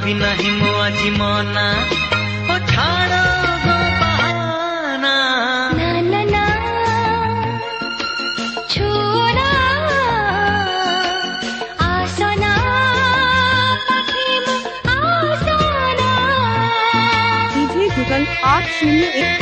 भी नहीं मो आजी मना ओ छाड़ गो बहाना ना ना ना छोरा आसना पाखे मो आसना डीजे जुगल 801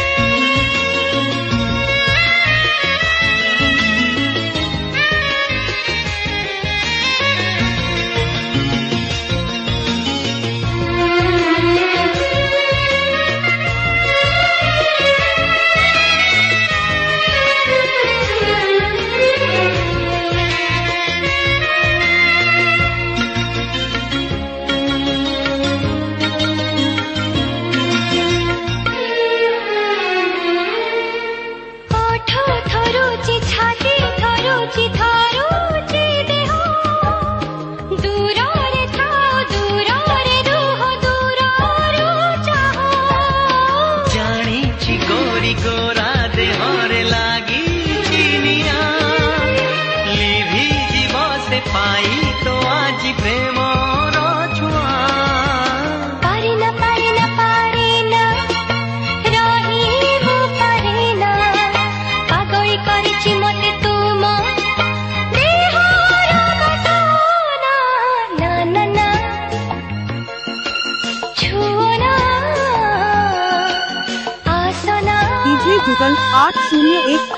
गोरा देहरे लागी चिनिया लिभि जीव से पाई तो आज प्रेम छुआ पारिना पारिना पारिना रही मु पारिना पागल करिछि मते तुम देहर बसना ना ना ना छुओना आसना डीजे जुगल 801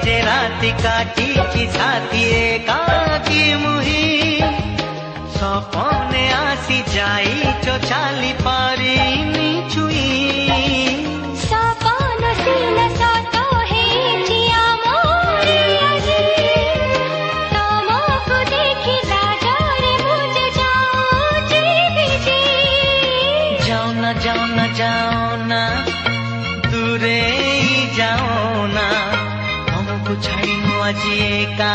जे राति काटी की साथी एकाकी मुही सपने आसी जाई चो चाली पारिनी छुई सपन सीना सत हेछि आमोरी आजी तमको देखि लाजरे मुझे जाऊची बिजी जाओ ना जाओ ना जाओ ना दूरे जाओ ना हमको छाड़ी नो आजी एका